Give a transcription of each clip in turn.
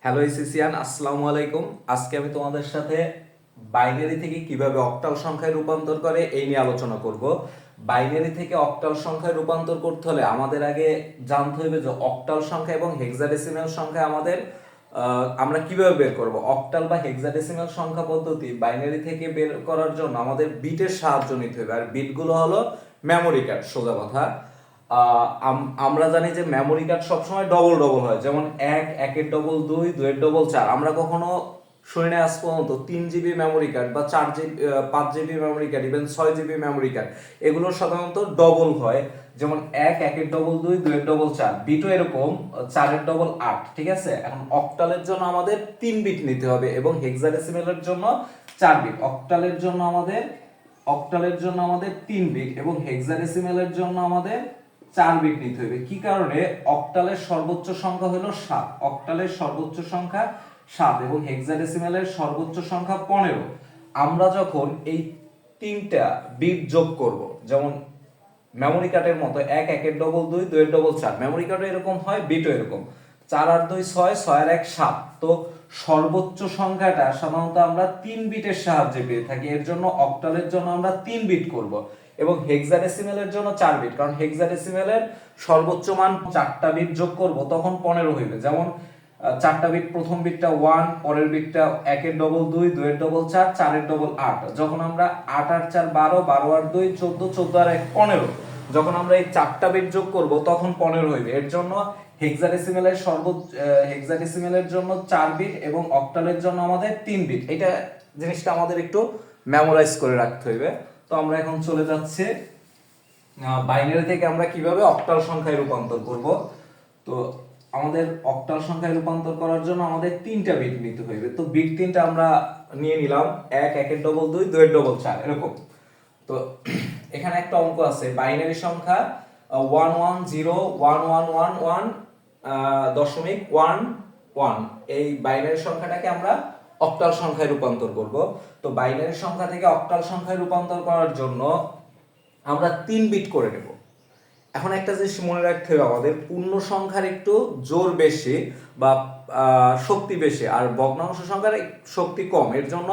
Hello এসিসিয়ান, আসসালামু আলাইকুম। আজকে আমি তোমাদের সাথে বাইনারি থেকে কিভাবে অক্টাল সংখ্যায় রূপান্তর করে এই নিয়ে আলোচনা করব। বাইনারি থেকে অক্টাল সংখ্যায় রূপান্তর করতে হলে আমাদের আগে জানতে হবে যে অক্টাল সংখ্যা এবং হেক্সাডেসিমাল সংখ্যা আমরা কিভাবে বের করব। অক্টাল বা হেক্সাডেসিমাল সংখ্যা পদ্ধতি বাইনারি থেকে বের করার জন্য আমাদের বিটের সাহায্য নিতে হবে, আর বিটগুলো হলো মেমোরি কার্ড। সোজা কথা, আমরা জানি যে মেমোরি কার্ড সবসময় ডবল ডবল হয়, যেমন একের ডবল দুই, দুইয়ের ডবল চার। আমরা কখনো শুনি না আজ পর্যন্ত 3 জিবি মেমোরি কার্ড বা 4 GB 5 GB memory card, even 6 GB memory card, এগুলো সাধারণত ডবল হয়। যেমন একের ডবল দুই, দুইয়ের ডবল চার। বিটও এরকম, চারের ডবল 8। ঠিক আছে, এখন অক্টালের জন্য আমাদের 3 বিট নিতে হবে এবং হেক্সাডেসিমালের জন্য 4 বিট। অক্টালের জন্য আমাদের 3 বিট এবং হেক্সাডেসিমালের জন্য আমাদের 4 বিট নিতে হবে। কি কারণে? অক্টালের সর্বোচ্চ সংখ্যা হলো 7, অক্টালের সর্বোচ্চ সংখ্যা 7 এবং হেক্সাডেসিমালের সর্বোচ্চ সংখ্যা 15। আমরা যখন এই তিনটা বিট যোগ করব, যেমন মেমোরি কার্ডের মতো একের ডবল দুই, দুইয়ের ডবল চার, মেমোরি কার্ডও এরকম হয়, বিটও এরকম। 4 আর 2 6, 6 আর 1 7। তো সর্বোচ্চ সংখ্যাটা সাধারণত আমরা 3 বিটের সাহায্যে পেয়ে থাকি। এর জন্য অক্টালের জন্য আমরা 3 বিট করব এবং হেক্সাডেসিমালের জন্য 4 বিট, কারণ হেক্সাডেসিমালের সর্বোচ্চ মান 4টা বিট যোগ করব তখন 15 হইবে। যেমন 4টা বিট, প্রথম বিটটা 1, পরের বিটটা একের ডবল দুই, দুইয়ের ডবল চার, চারের ডবল 8। যখন আমরা 8 আর 4 12, 12 আর 2 14, 14 আর 1 15। যখন আমরা এই 4টা বিট যোগ করব তখন 15 হইবে। এর জন্য হেক্সাডেসিমালের জন্য 4 বিট এবং অক্টালের জন্য আমাদের 3 বিট। এটা জিনিসটা আমাদের একটু মেমোরাইজ করে রাখতে হইবে। তো আমরা এখন চলে যাচ্ছি বাইনারি থেকে আমরা কিভাবে অক্টাল সংখ্যায় রূপান্তর করব। তো আমাদের অক্টাল সংখ্যায় রূপান্তর করার জন্য আমাদের 3টা বিট নিতে হইবে। তো বিট 3টা আমরা নিয়ে নিলাম, একের ডবল দুই, দুইয়ের ডবল চার, এরকম। তো এখানে একটা অঙ্ক আছে, বাইনারি সংখ্যা 1101111.11। এই বাইনারি সংখ্যাটাকে আমরা অক্টাল সংখ্যায় রূপান্তর করব। তো বাইনারি সংখ্যা থেকে অক্টাল সংখ্যায় রূপান্তর করার জন্য আমরা 3 বিট করে নেব। এখন একটা জিনিস মনে রাখতে হবে, আমাদের পূর্ণ সংখ্যার একটু জোর বেশি বা শক্তি বেশি, আর ভগ্নাংশ সংখ্যার শক্তি কম। এর জন্য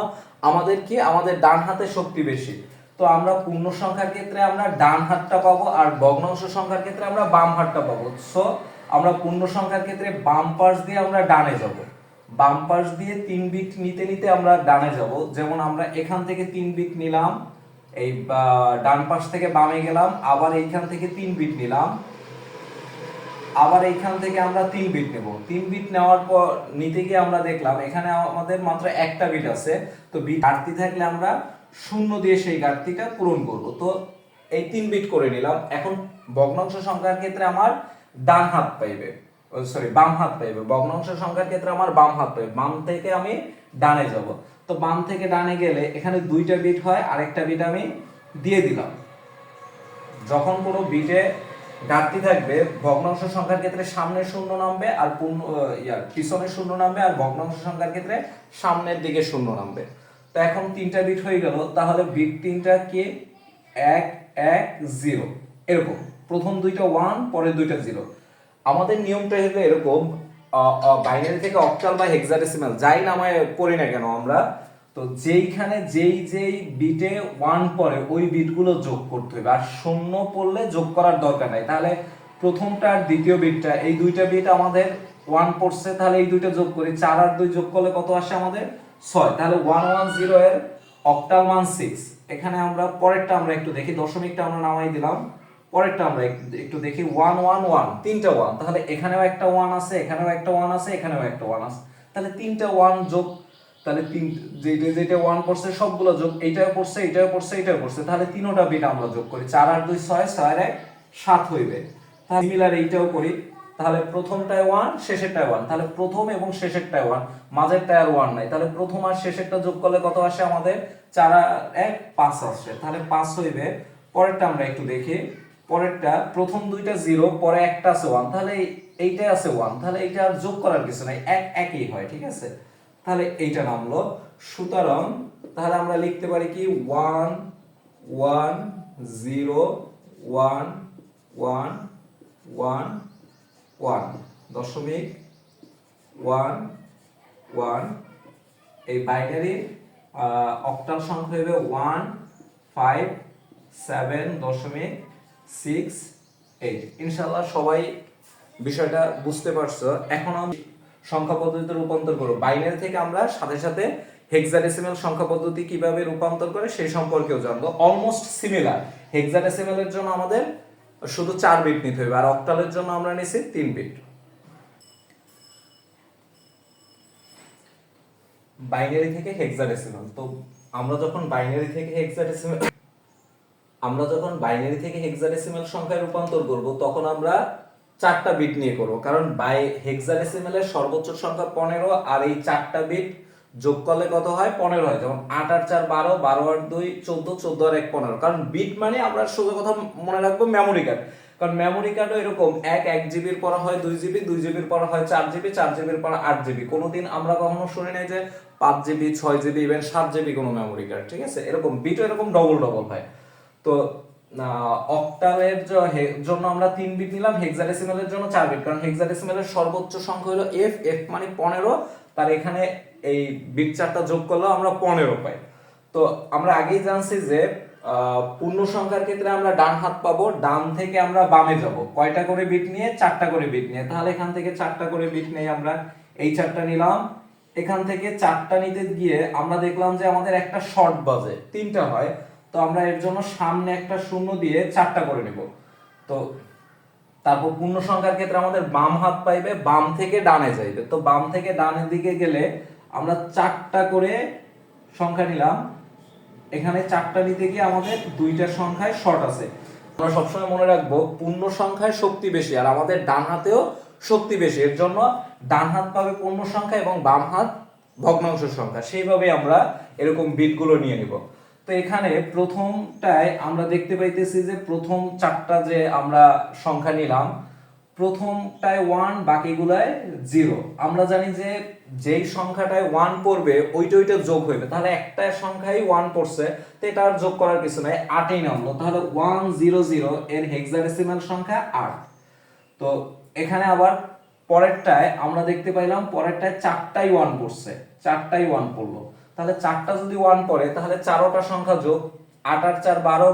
আমাদের ডান হাতে শক্তি বেশি। তো আমরা পূর্ণ সংখ্যার ক্ষেত্রে আমরা ডান হাতটা পাবো, আর ভগ্নাংশ সংখ্যার ক্ষেত্রে আমরা বাম হাতটা পাবো। সো আমরা পূর্ণ সংখ্যার ক্ষেত্রে বাম পাশ দিয়ে আমরা ডানে যাব, বাম পাশ দিয়ে 3 বিট নিতে নিতে আমরা ডানে যাব। যেমন আমরা এখান থেকে 3 বিট নিলাম, এই ডান পাশ থেকে বামে গেলাম, আবার এইখান থেকে 3 বিট নিলাম, আবার এইখান থেকে আমরা 3 বিট নেব। 3 বিট নেওয়ার পর নিতে গিয়ে আমরা দেখলাম এখানে আমাদের মাত্র একটা বিট আছে। তো বিট ঘাটতি থাকলে আমরা শূন্য দিয়ে সেই ঘাটতিটা পূরণ করব। তো এই 3 বিট করে নিলাম। এখন ভগ্নাংশ সংখ্যার ক্ষেত্রে আমার ডান হাত পাইবে, বাম হাত পাইবে। ভগ্নাংশ সংখ্যার ক্ষেত্রে আমার বাম হাত পাইবে। বাম থেকে আমি ডানে যাব। তো বাম থেকে ডানে গেলে এখানে 2টা বিট হয়, আরেকটা বিট আমি দিয়ে দিলাম। যখন কোনো বিটে ঘাটতি থাকবে, ভগ্নাংশ সংখ্যার ক্ষেত্রে সামনে শূন্য নামবে আর পিছনে শূন্য নামবে, আর ভগ্নাংশ সংখ্যার ক্ষেত্রে সামনের দিকে শূন্য নামবে। তো এখন 3টা বিট হয়ে গেল। তাহলে বিট 3টা কি? 1 1 0, এরকম। প্রথম 2টা 1, পরের 2টা 0। আমাদের নিয়মটা হলো এরকম, বাইনারি থেকে অক্টাল বা হেক্সাডেসিমাল যাই নামায় পড়ি না কেন আমরা, তো যেইখানে যেই বিটে 1 পড়ে ওই বিটগুলো যোগ করতে হবে, আর শূন্য পড়লে যোগ করার দরকার নাই। তাহলে প্রথমটা আর দ্বিতীয় বিটটা, এই 2টা বিট আমাদের 1 পড়ছে, তাহলে এই 2টা যোগ করি। 4 আর 2 যোগ করলে কত আসে? আমাদের 6। তাহলে 110 এর অক্টাল মান 6। এখানে আমরা পরেরটা আমরা একটু দেখি, দশমিকটা আমরা নামাই দিলাম। পরেরটা আমরা একটু দেখি, 111, 3টা 1। তাহলে এখানেও একটা 1 আছে, এখানেও একটা 1 আছে, এখানেও একটা 1 আছে। তাহলে 3টা 1 যোগ, তাহলে যেটা 1 পড়ছে সবগুলো যোগ, এইটাও পড়ছে, এইটাও পড়ছে, এইটাও পড়ছে। তাহলে তিনটা বিট আমরা যোগ করি। 4 আর 2 6, 6 আর 1 7 হইবে। তাহলে সিমিলার এইটাও করি। তাহলে প্রথমটায় 1, শেষেরটায় 1। তাহলে প্রথম এবং শেষেরটায় 1, মাঝেরটায় আর 1 নাই। তাহলে প্রথম আর শেষেরটা যোগ করলে কত আসে? আমাদের 4 আর 1 5 আসে। তাহলে 5 হইবে। পরেরটা আমরা একটু দেখি। পরেরটা প্রথম 2টা 0, পরে একটা আছে 1। তাহলে এইটাই আছে 1। তাহলে এইটা আর যোগ করার কিছু নাই, একই হয়। ঠিক আছে, তাহলে এইটা নামলো। সুতরাং তাহলে আমরা লিখতে পারি কি, 1 1 0 1 1 1 1 দশমিক 1 1, এই বাইনারি অক্টাল সংখ্যা হবে 157.68। ইনশাআল্লাহ সবাই বিষয়টা বুঝতে পারছো। এখন আমি সংখ্যা পদ্ধতিতে রূপান্তর করব। বাইনারি থেকে আমরা সাথে সাথে হেক্সাডেসিমাল সংখ্যা পদ্ধতি কিভাবে রূপান্তর করে সেই সম্পর্কেও জানবো। Almost similar. হেক্সাডেসিমালের জন্য আমাদের শুধু 4 বিট নিতে হবে, আর অক্টালের জন্য আমরা নিছি 3 বিট। বাইনারি থেকে হেক্সাডেসিমাল, তো আমরা যখন বাইনারি থেকে হেক্সাডেসিমাল সংখ্যায় রূপান্তর করব তখন আমরা 4টা বিট নিয়ে করব, কারণ হেক্সাডেসিমালের সর্বোচ্চ সংখ্যা 15, আর এই 4টা বিট যোগ করলে কত হয়? 15 হয়। যেমন 8 আর 4 12, 12 আর 2 14, 14 আর 1 15। কারণ বিট মানে আমরা সোজা কথা মনে রাখবো মেমোরি কার্ড, কারণ মেমোরি কার্ডও এরকম 1 জিবির পড়া হয় 2 জিবি, 2 জিবির পড়া হয় 4 জিবি, 4 জিবির পড়া 8 জিবি। কোনোদিন আমরা কখনো শুনি নাই যে 5 জিবি, 6 জিবি, ইভেন 7 জিবি কোনো মেমোরি কার্ড, ঠিক আছে? এরকম বিটও এরকম ডবল হয়। তো অক্টালের জন্য আমরা 3 বিট নিলাম, হেক্সাডেসিমালের জন্য 4 বিট, কারণ হেক্সাডেসিমালের সর্বোচ্চ সংখ্যা হলো f মানে 15, তার এখানে এই বিট 4টা যোগ করলে আমরা 15 পাই। তো আমরা আগেই জানছি যে পূর্ণ সংখ্যার ক্ষেত্রে আমরা ডান হাত পাবো, ডান থেকে আমরা বামে যাব কয়টা করে বিট নিয়ে? 4টা করে বিট নিয়ে। তাহলে এখান থেকে 4টা করে বিট নেই, আমরা এই 4টা নিলাম। এখান থেকে 4টা নিতে গিয়ে আমরা দেখলাম যে আমাদের একটা শর্ট বাজে, 3টা হয়, তো আমরা এর জন্য সামনে একটা শূন্য দিয়ে 4টা করে নেব। তো তারপর পূর্ণ সংখ্যার ক্ষেত্রে আমাদের বাম হাত পাইবে, বাম থেকে ডানে যাইবে। তো বাম থেকে ডানের দিকে গেলে আমরা 4টা করে সংখ্যা নিলাম। এখানে 4টা নিতে গিয়ে আমাদের 2টা সংখ্যায় শর্ট আছে। আমরা সবসময় মনে রাখবো পূর্ণ সংখ্যায় শক্তি বেশি, আর আমাদের ডান হাতেও শক্তি বেশি। এর জন্য ডান হাত পাবে পূর্ণ সংখ্যা এবং বাম হাত ভগ্নাংশ সংখ্যা। সেইভাবে আমরা এরকম বিটগুলো নিয়ে নিব। তো এখানে প্রথমটায় আমরা দেখতে পাইতেছি যে প্রথম 4টা যে আমরা সংখ্যা নিলাম, প্রথমটায় 1, বাকিগুলায় 0। আমরা জানি যে যেই সংখ্যাটায় 1 পড়বে ওইটা যোগ হইবে, তাহলে একটা সংখ্যাই 1 পড়ছে, তো এটা আর যোগ করার কিছু নাই, 8ই নামলো। তাহলে 100 এর হেক্সাডেসিমাল সংখ্যা 8। তো এখানে আবার পরেরটায় আমরা দেখতে পাইলাম পরেরটায় 4টাই 1 পড়ছে, 4টাই 1 পড়লো। তাহলে 4টা যদি 1 পড়ে তাহলে 4টা সংখ্যা যোগ, 8 আর 4 12,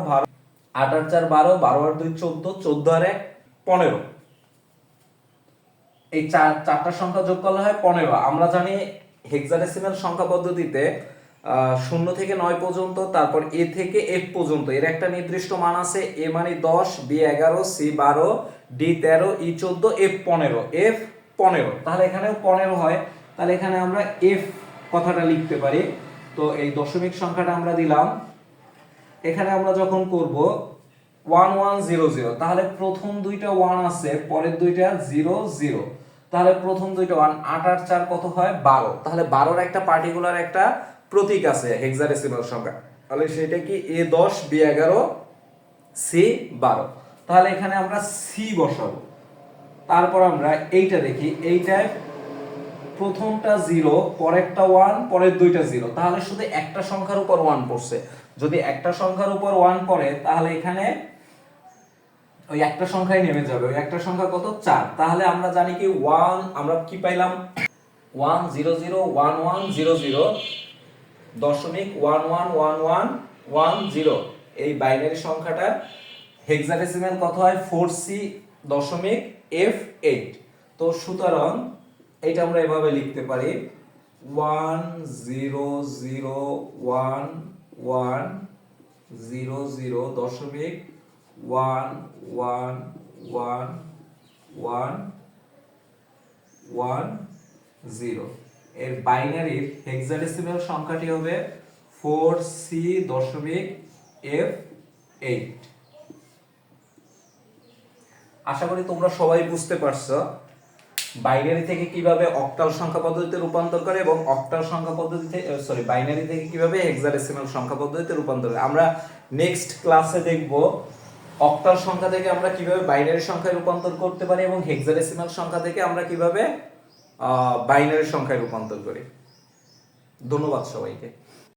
8 আর 4 12, 12 আর 2 14, 14 আর 1 15। এই 4টা সংখ্যা যোগ করলে হয় 15। আমরা জানি হেক্সাডেসিমাল সংখ্যা পদ্ধতিতে 0 থেকে 9 পর্যন্ত, তারপর a থেকে f পর্যন্ত এর একটা নির্দিষ্ট মান আছে। a মানে 10, b 11, c 12, d 13, e 14, f 15। তাহলে এখানেও 15 হয়। তাহলে এখানে আমরা f কথাটা লিখতে পারি। তো এই দশমিক সংখ্যাটা আমরা দিলাম। এখানে আমরা যখন করব 1100, তাহলে প্রথম দুইটা 1 আছে, পরের দুইটা 00, তাহলে প্রথম দুইটা 1। 8 আর 4 কত হয়? 12। তাহলে 12 একটা পার্টিকুলার একটা প্রতীক আছে হেক্সাডেসিমাল সংখ্যা, তাহলে সেটা কি a10, b11, c12। তাহলে এখানে আমরা c বসাবো। তারপর আমরা এইটা দেখি, এইটায় প্রথমটা 0, পরেরটা 1, পরের দুইটা 0, তাহলে শুধু একটা সংখ্যার উপর 1 পড়ছে। যদি একটা সংখ্যার উপর 1 পড়ে তাহলে এখানে ওই একটা সংখ্যাই নেমে যাবে। ওই একটা সংখ্যা কত? 4। তাহলে আমরা জানি কি 1, আমরা কি পাইলাম? 1001100.111110। এই বাইনারি সংখ্যাটার হেক্সাডেসিমাল কত হয়? 4c.f8। তো সুতরাং এটা আমরা এভাবে লিখতে পারি 100.111110। এর বাইনারির হেক্সাডেসিমাল সংখ্যাটি হবে 4c.f8। আশা করি তোমরা সবাই বুঝতে পারছো বাইনারি থেকে কিভাবে অক্টাল সংখ্যা পদ্ধতিতে রূপান্তর করে এবং অক্টাল সংখ্যা পদ্ধতিতে বাইনারি থেকে কিভাবে হেক্সাডেসিমাল সংখ্যা পদ্ধতিতে রূপান্তর করে। আমরা নেক্সট ক্লাসে দেখব অক্টাল সংখ্যা থেকে আমরা কিভাবে বাইনারি সংখ্যায় রূপান্তর করতে পারি এবং হেক্সাডেসিমাল সংখ্যা থেকে আমরা কিভাবে বাইনারি সংখ্যায় রূপান্তর করি। ধন্যবাদ সবাইকে।